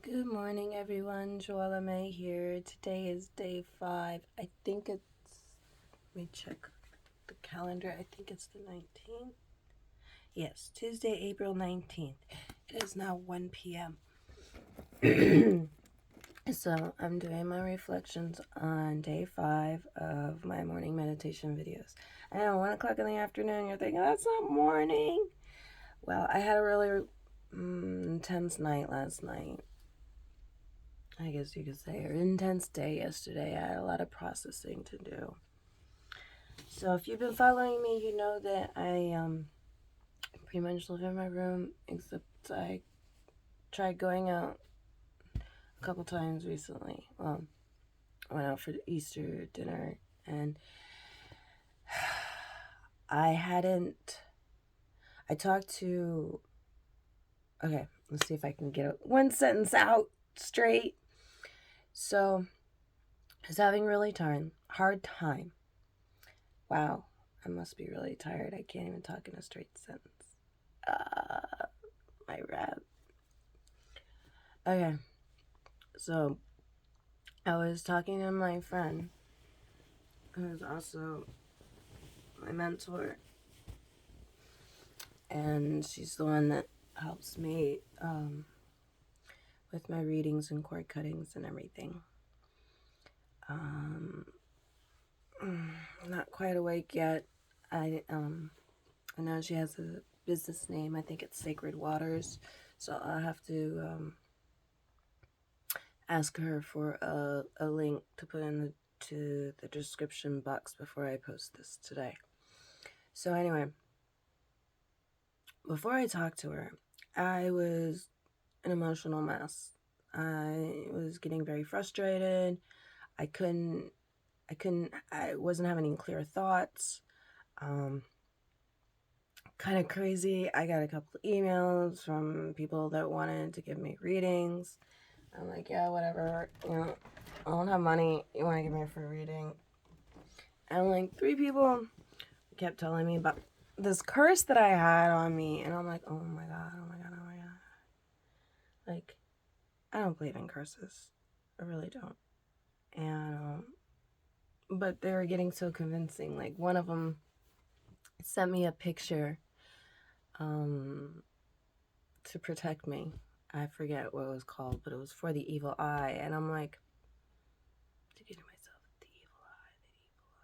Good morning, everyone. Joella May here. Today is day 5. Let me check the calendar. I think it's the 19th. Yes, Tuesday, April 19th. It is now 1 p.m. So, I'm doing my reflections on day 5 of my morning meditation videos. I know, 1 o'clock in the afternoon, you're thinking, that's not morning. Well, I had a really intense night last night. I guess you could say, an intense day yesterday. I had a lot of processing to do. So if you've been following me, you know that I pretty much live in my room, except I tried going out a couple times recently. Well, I went out for Easter dinner, and I talked to, okay, let's see if I can get one sentence out straight. So I was having really hard time. Wow, I must be really tired. I can't even talk in a straight sentence. My rap. Okay, so I was talking to my friend, who's also my mentor, and she's the one that helps me with my readings and cord cuttings and everything. Not quite awake yet. I know she has a business name. I think it's Sacred Waters, so I'll have to ask her for a link to put in the description box before I post this today. So anyway, before I talked to her, I was an emotional mess. I was getting very frustrated. I wasn't having any clear thoughts. Kind of crazy. I got a couple of emails from people that wanted to give me readings. I'm like, yeah, whatever. I don't have money. You want to give me a free reading? And like 3 people kept telling me about this curse that I had on me. And I'm like, oh my God, oh my God, oh my God. Like, I don't believe in curses. I really don't. And, but they were getting so convincing. Like, one of them sent me a picture to protect me. I forget what it was called, but it was for the evil eye. And I'm like, thinking to myself, the evil eye, the evil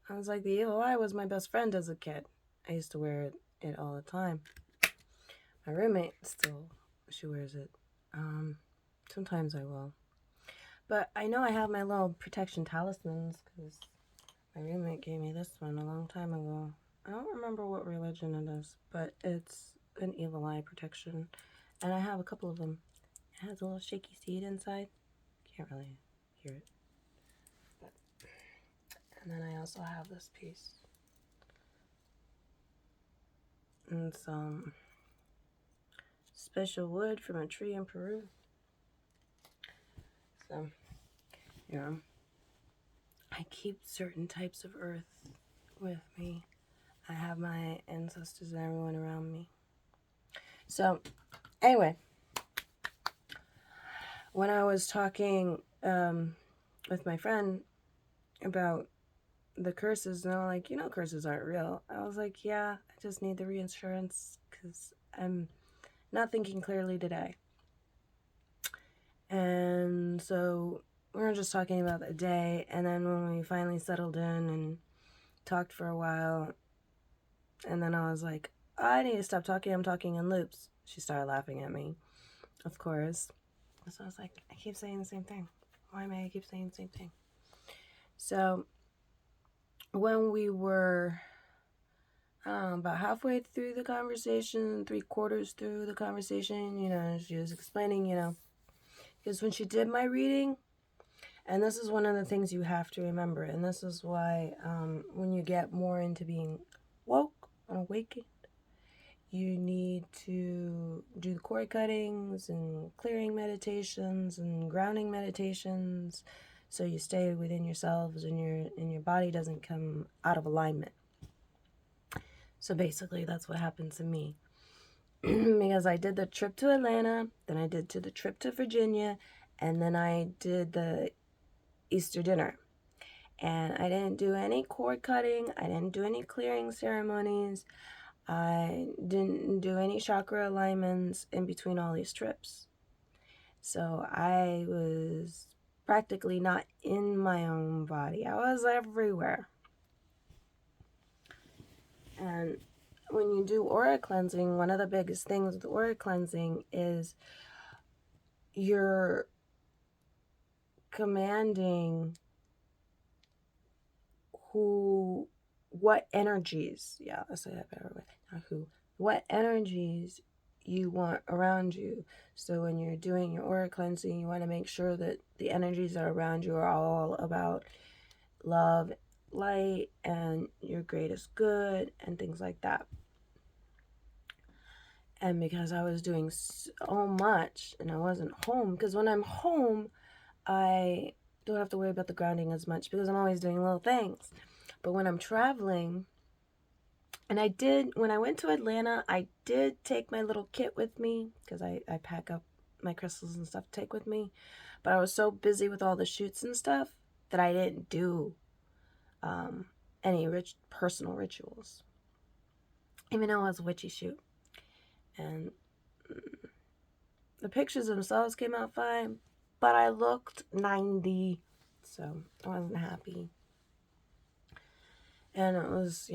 eye. I was like, the evil eye was my best friend as a kid. I used to wear it all the time. My roommate still, she wears it. Sometimes I will. But I know I have my little protection talismans because my roommate gave me this one a long time ago. I don't remember what religion it is, but it's an evil eye protection. And I have a couple of them. It has a little shaky seed inside. Can't really hear it. But, and then I also have this piece. And some special wood from a tree in Peru. So, I keep certain types of earth with me. I have my ancestors and everyone around me. So, anyway, when I was talking with my friend about the curses, and they're like, curses aren't real. I was like, yeah, I just need the reinsurance because I'm not thinking clearly today. And so we were just talking about the day, and then when we finally settled in and talked for a while, and then I was like, I need to stop talking, I'm talking in loops. She started laughing at me, of course. So I was like, I keep saying the same thing. Why may I keep saying the same thing? So when we were about halfway through the conversation, 3/4 through the conversation, she was explaining, because when she did my reading, and this is one of the things you have to remember, and this is why when you get more into being woke and awakened, you need to do the cord cuttings and clearing meditations and grounding meditations so you stay within yourselves and your body doesn't come out of alignment. So basically that's what happened to me. because I did the trip to Atlanta, then I did the trip to Virginia, and then I did the Easter dinner. And I didn't do any cord cutting. I didn't do any clearing ceremonies. I didn't do any chakra alignments in between all these trips. So I was practically not in my own body. I was everywhere. And when you do aura cleansing, one of the biggest things with aura cleansing is you're commanding what energies, let's say that better way, not who, what energies you want around you. So when you're doing your aura cleansing, you want to make sure that the energies that are around you are all about love, light, and your greatest good, and things like that. And because I was doing so much and I wasn't home, because when I'm home, I don't have to worry about the grounding as much because I'm always doing little things. But when I'm traveling, and when I went to Atlanta, I did take my little kit with me because I pack up my crystals and stuff to take with me. But I was so busy with all the shoots and stuff that I didn't do any personal rituals, even though it was a witchy shoot. And the pictures themselves came out fine, but I looked 90, so I wasn't happy. And it was,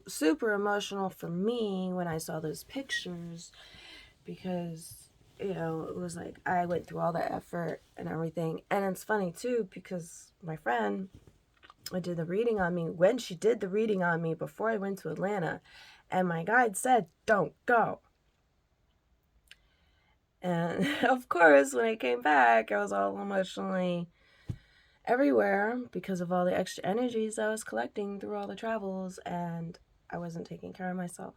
super emotional for me when I saw those pictures because, it was like I went through all the effort and everything. And it's funny, too, because my friend did the reading on me when she did the reading on me before I went to Atlanta. And my guide said, don't go. And, of course, when I came back, I was all emotionally everywhere because of all the extra energies I was collecting through all the travels, and I wasn't taking care of myself.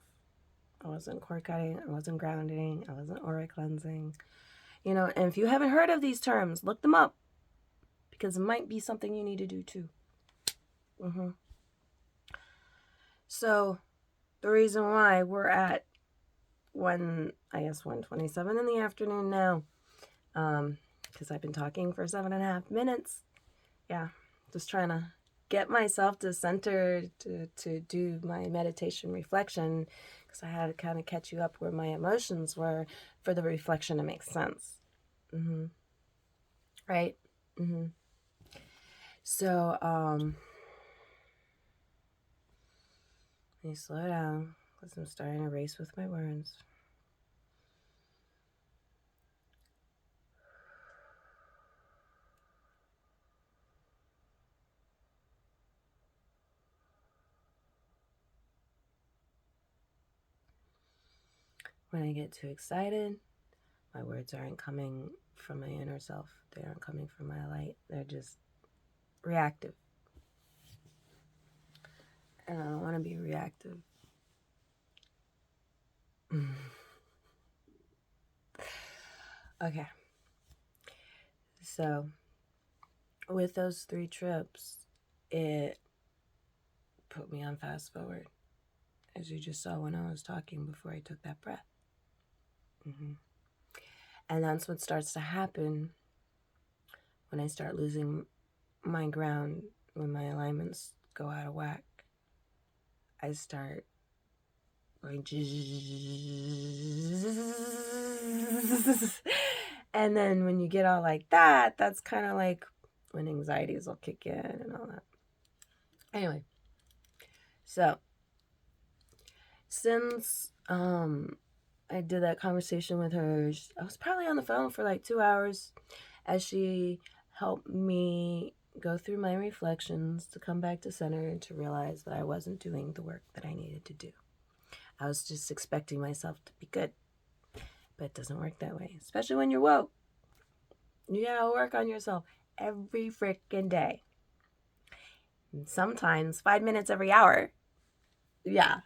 I wasn't cord cutting, I wasn't grounding, I wasn't aura cleansing. And if you haven't heard of these terms, look them up because it might be something you need to do too. So the reason why we're at 1:27 in the afternoon now, because I've been talking for 7.5 minutes. Yeah, just trying to get myself to center to do my meditation reflection because I had to kind of catch you up where my emotions were for the reflection to make sense. Right? So, let me slow down because I'm starting to race with my words. When I get too excited, my words aren't coming from my inner self. They aren't coming from my light. They're just reactive. And I don't want to be reactive. Okay. So, with those 3 trips, it put me on fast forward, as you just saw when I was talking before I took that breath. And that's what starts to happen when I start losing my ground, when my alignments go out of whack. I start going and then when you get all like that, that's kind of like when anxieties will kick in and all that. Anyway, so since I did that conversation with her, I was probably on the phone for like 2 hours as she helped me go through my reflections to come back to center and to realize that I wasn't doing the work that I needed to do. I was just expecting myself to be good, but it doesn't work that way, especially when you're woke. You gotta work on yourself every freaking day. And sometimes 5 minutes every hour. Yeah.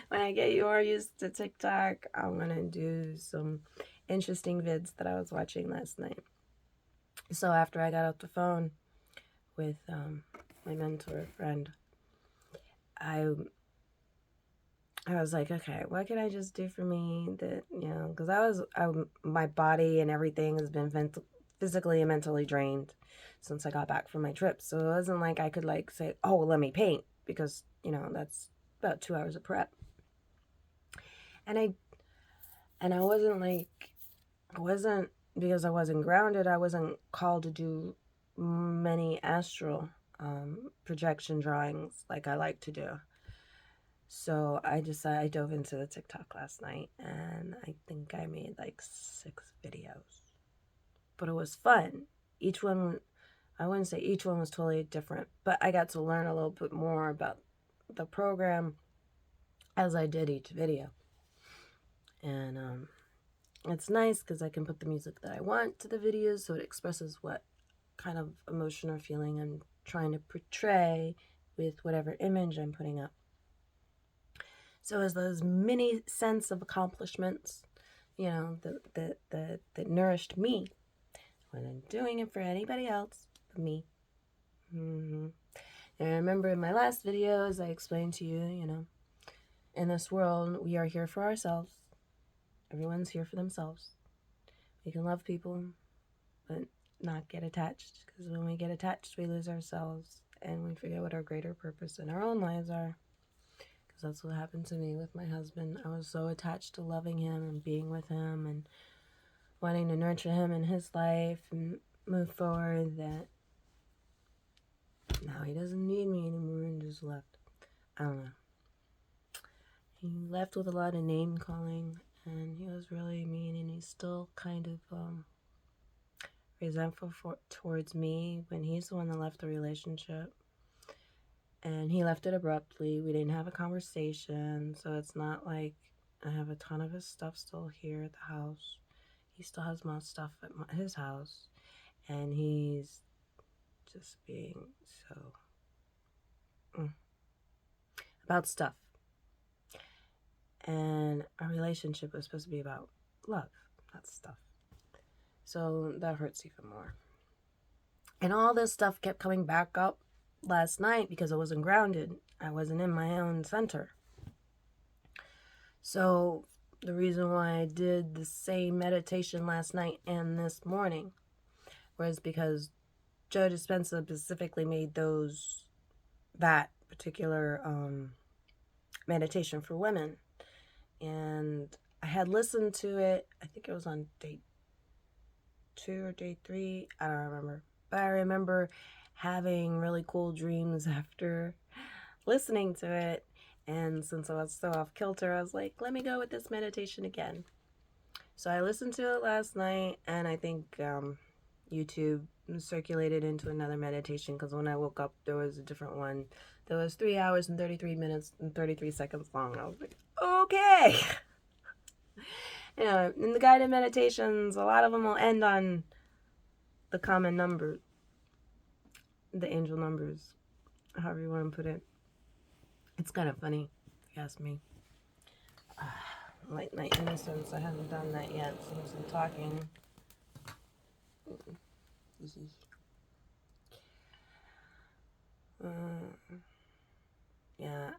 When I get you all used to TikTok, I'm gonna do some interesting vids that I was watching last night. So after I got off the phone with my mentor friend, I was like, okay, what can I just do for me that, because my body and everything has been physically and mentally drained since I got back from my trip. So it wasn't like I could like say, oh, let me paint, because, that's about 2 hours of prep. And I wasn't, because I wasn't grounded, I wasn't called to do many astral projection drawings like I like to do. So I dove into the TikTok last night, and I think I made like 6 videos. But it was fun. Each one, I wouldn't say each one was totally different, but I got to learn a little bit more about the program as I did each video. And it's nice because I can put the music that I want to the videos, so it expresses what kind of emotion or feeling I'm trying to portray with whatever image I'm putting up. So as those mini sense of accomplishments, that nourished me when I'm doing it for anybody else but me. And I remember in my last videos, I explained to you, in this world, we are here for ourselves. Everyone's here for themselves. We can love people, but not get attached, because when we get attached, we lose ourselves and we forget what our greater purpose in our own lives are. Because that's what happened to me with my husband. I was so attached to loving him and being with him and wanting to nurture him in his life and move forward that now he doesn't need me anymore and just left. I don't know. He left with a lot of name calling, and he was really mean, and he's still kind of resentful towards me when he's the one that left the relationship. And he left it abruptly. We didn't have a conversation, so it's not like I have a ton of his stuff still here at the house. He still has my stuff at his house, and he's just being so about stuff. And our relationship was supposed to be about love, not stuff. So that hurts even more. And all this stuff kept coming back up last night because I wasn't grounded. I wasn't in my own center. So the reason why I did the same meditation last night and this morning was because Joe Dispenza specifically made that particular meditation for women. And I had listened to it, I think it was on day 2 or day 3, I don't remember. But I remember having really cool dreams after listening to it. And since I was so off kilter, I was like, let me go with this meditation again. So I listened to it last night, and I think YouTube circulated into another meditation, because when I woke up, there was a different one. There was 3 hours and 33 minutes and 33 seconds long. I was like, okay. In the guided meditations, a lot of them will end on the common number, the angel numbers, however you want to put it. It's kind of funny, if you ask me. Late night innocence, I haven't done that yet since I'm talking. Yeah,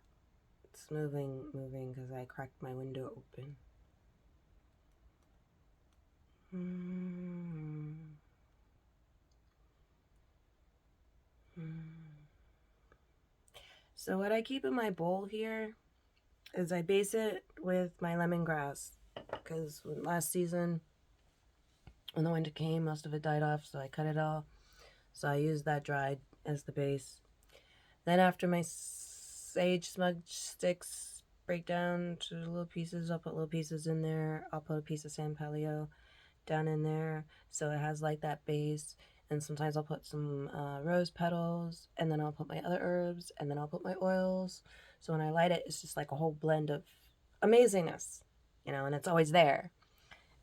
it's moving because I cracked my window open. So what I keep in my bowl here is I base it with my lemongrass, because last season when the winter came, most of it died off, so I cut it all. So I used that dried as the base. Then after my sage smudge sticks break down to little pieces, I'll put little pieces in there. I'll put a piece of San Palio down in there, so it has like that base. And sometimes I'll put some rose petals, and then I'll put my other herbs, and then I'll put my oils. So when I light it, it's just like a whole blend of amazingness, and it's always there.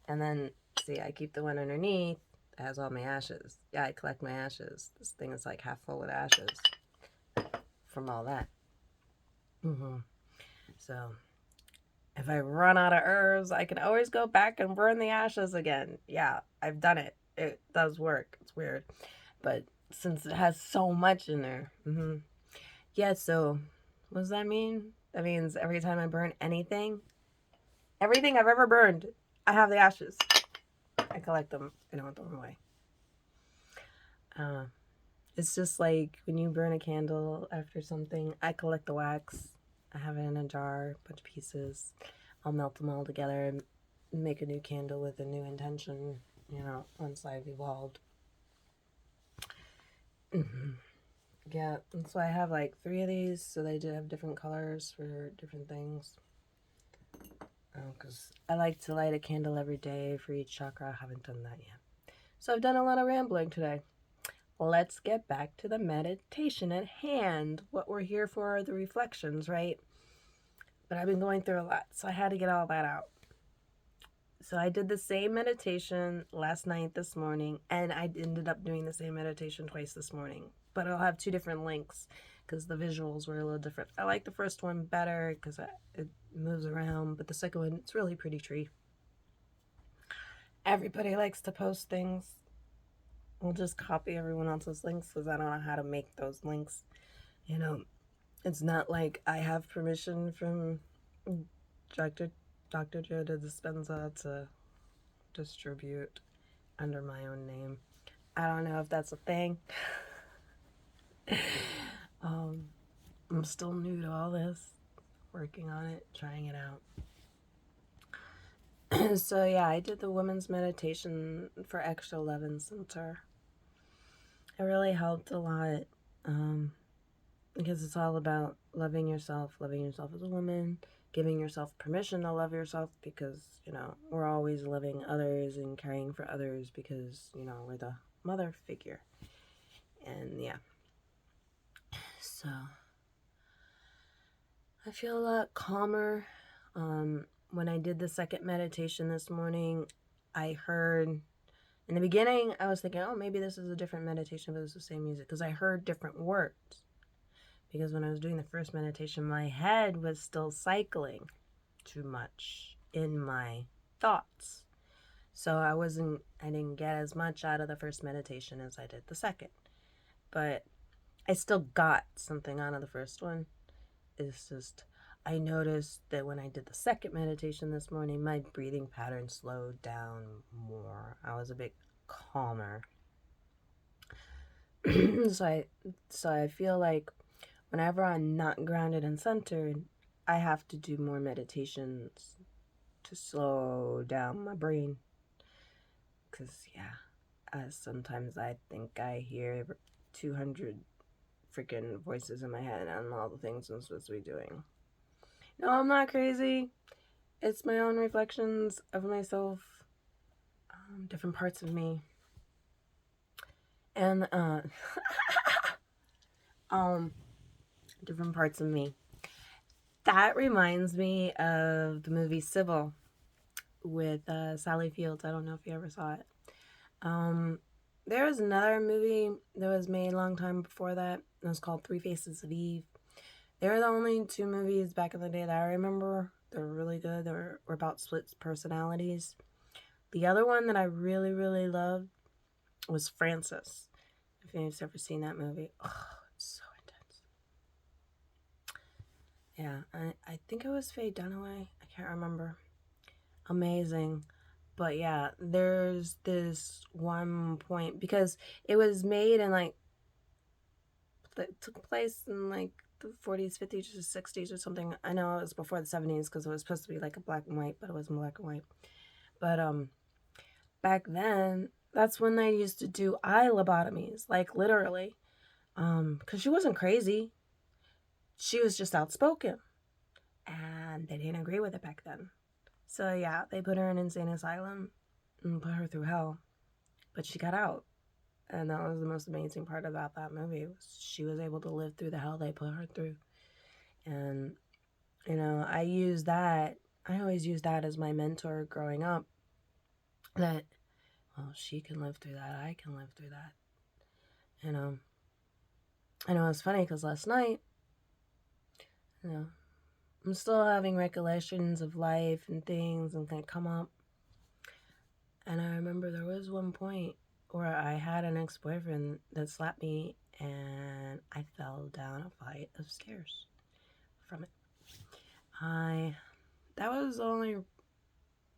And then, see, I keep the one underneath that has all my ashes. Yeah, I collect my ashes. This thing is like half full with ashes from all that. So if I run out of herbs, I can always go back and burn the ashes again. Yeah, I've done it. It does work. It's weird. But since it has so much in there. Yeah, so What does that mean? That means every time I burn anything, everything I've ever burned, I have the ashes. I collect them. I don't throw them away. It's just like when you burn a candle after something, I collect the wax. I have it in a jar, a bunch of pieces. I'll melt them all together and make a new candle with a new intention, once I've evolved. Mm-hmm. Yeah, and so I have like 3 of these, so they do have different colors for different things. Because I like to light a candle every day for each chakra. I haven't done that yet. So I've done a lot of rambling today. Let's get back to the meditation at hand. What we're here for are the reflections, right? But I've been going through a lot, so I had to get all that out. So I did the same meditation last night, this morning, and I ended up doing the same meditation twice this morning. But I'll have 2 different links because the visuals were a little different. I like the first one better because it moves around, but the second one, it's really pretty tree. Everybody likes to post things. I'll just copy everyone else's links because I don't know how to make those links. It's not like I have permission from Dr. Joella Dispenza to distribute under my own name. I don't know if that's a thing. I'm still new to all this, working on it, trying it out. So yeah, I did the women's meditation for Extra 11 Center. It really helped a lot, because it's all about loving yourself as a woman, giving yourself permission to love yourself because, we're always loving others and caring for others because, we're the mother figure. And yeah. So I feel a lot calmer. When I did the second meditation this morning, I heard, in the beginning, I was thinking, oh, maybe this is a different meditation, but it's the same music, because I heard different words. Because when I was doing the first meditation, my head was still cycling too much in my thoughts. So I didn't get as much out of the first meditation as I did the second. But I still got something out of the first one. It's just, I noticed that when I did the second meditation this morning, my breathing pattern slowed down more. I was a bit calmer. So I feel like whenever I'm not grounded and centered, I have to do more meditations to slow down my brain. Because, sometimes I think I hear 200 freaking voices in my head on all the things I'm supposed to be doing. No, I'm not crazy. It's my own reflections of myself, different parts of me. And, different parts of me. That reminds me of the movie Civil with Sally Fields. I don't know if you ever saw it. There was another movie that was made a long time before that. It was called Three Faces of Eve. They were the only 2 movies back in the day that I remember. They were really good. They were about split personalities. The other one that I really, really loved was Frances. If anyone's ever seen that movie. Oh, it's so intense. Yeah, I think it was Faye Dunaway. I can't remember. Amazing. But yeah, there's this one point, because it was made in it took place in the 40s, 50s, or 60s or something. I know it was before the 70s because it was supposed to be like a black and white, but it wasn't black and white. But back then, that's when they used to do eye lobotomies, literally. Because she wasn't crazy. She was just outspoken. And they didn't agree with it back then. So yeah, they put her in an insane asylum and put her through hell. But she got out. And that was the most amazing part about that movie. She was able to live through the hell they put her through. And, I always use that as my mentor growing up. That, well, she can live through that. I can live through that. I know it's funny because last night, I'm still having recollections of life and things and kind of come up. And I remember there was one point where I had an ex-boyfriend that slapped me and I fell down a flight of stairs. from it. That was the only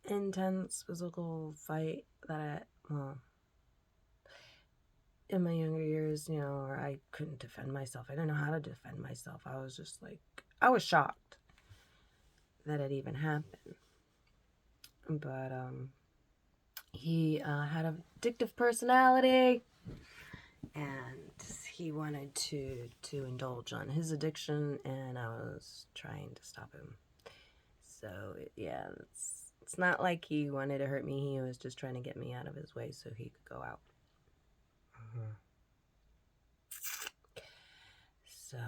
intense physical fight that in my younger years, where I couldn't defend myself. I didn't know how to defend myself. I was just like, I was shocked that it even happened. But he had an addictive personality, and he wanted to indulge on his addiction, and I was trying to stop him. So yeah, it's not like he wanted to hurt me. He was just trying to get me out of his way so he could go out. So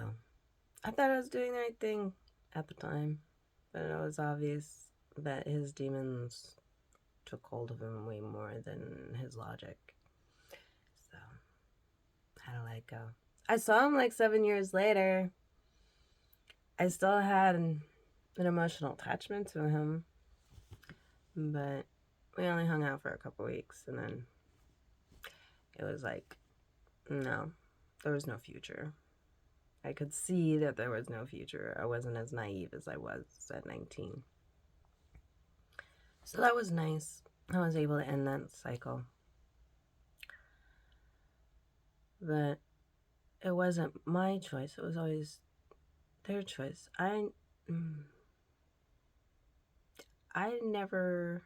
I thought I was doing the right thing at the time, but it was obvious that his demons took hold of him way more than his logic. So I had to let it go. I saw him like 7 years later. I still had an emotional attachment to him, but we only hung out for a couple weeks, and then it was like, no, there was no future. I could see that there was no future. I wasn't as naive as I was at 19. So that was nice. I was able to end that cycle. But it wasn't my choice. It was always their choice. I never...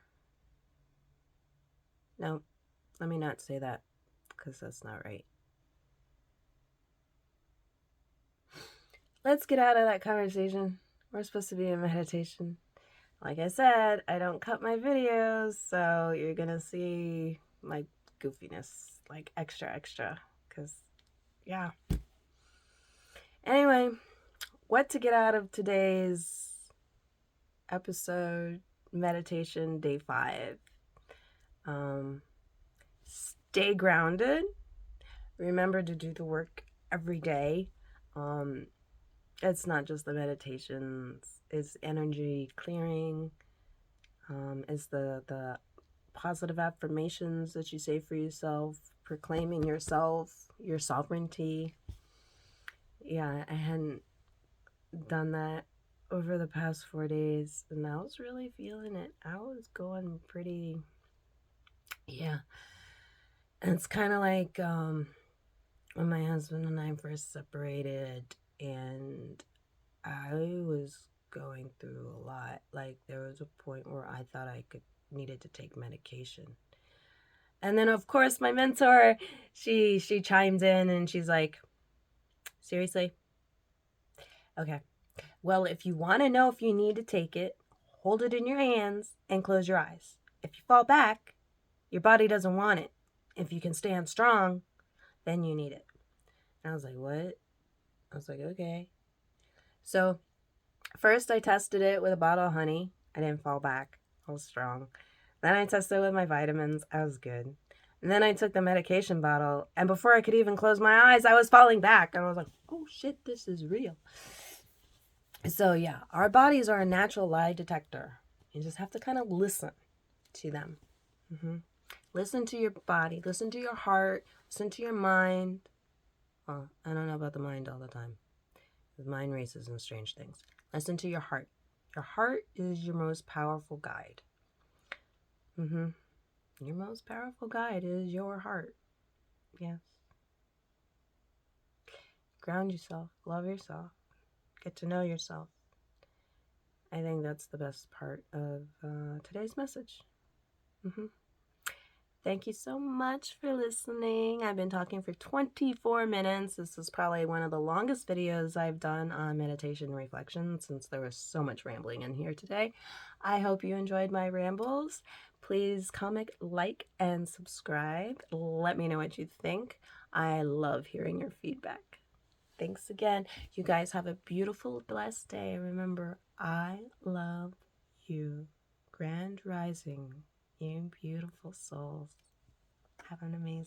No, let me not say that, because that's not right. Let's get out of that conversation. We're supposed to be in meditation. Like I said, I don't cut my videos, so you're gonna see my goofiness, like extra, because, yeah. Anyway, what to get out of today's episode, meditation, day 5. Stay grounded. Remember to do the work every day. It's not just the meditations, it's energy clearing, it's the positive affirmations that you say for yourself, proclaiming yourself, your sovereignty. Yeah, I hadn't done that over the past 4 days, and I was really feeling it. I was going pretty, yeah. And it's kind of like when my husband and I first separated, and I was going through a lot. Like, there was a point where I thought I needed to take medication. And then, of course, my mentor, she chimes in and she's like, seriously? Okay. Well, if you want to know if you need to take it, hold it in your hands and close your eyes. If you fall back, your body doesn't want it. If you can stand strong, then you need it. And I was like, what? I was like, okay. So first I tested it with a bottle of honey. I didn't fall back. I was strong. Then I tested it with my vitamins. I was good. And then I took the medication bottle, and before I could even close my eyes, I was falling back. And I was like, oh shit, this is real. So yeah, our bodies are a natural lie detector. You just have to kind of listen to them. Listen to your body. Listen to your heart. Listen to your mind. Well, I don't know about the mind all the time. The mind races and strange things. Listen to your heart. Your heart is your most powerful guide. Your most powerful guide is your heart. Yes. Ground yourself. Love yourself. Get to know yourself. I think that's the best part of today's message. Thank you so much for listening. I've been talking for 24 minutes. This is probably one of the longest videos I've done on meditation and reflection, since there was so much rambling in here today. I hope you enjoyed my rambles. Please comment, like, and subscribe. Let me know what you think. I love hearing your feedback. Thanks again. You guys have a beautiful, blessed day. Remember, I love you. Grand rising, you beautiful souls. Have an amazing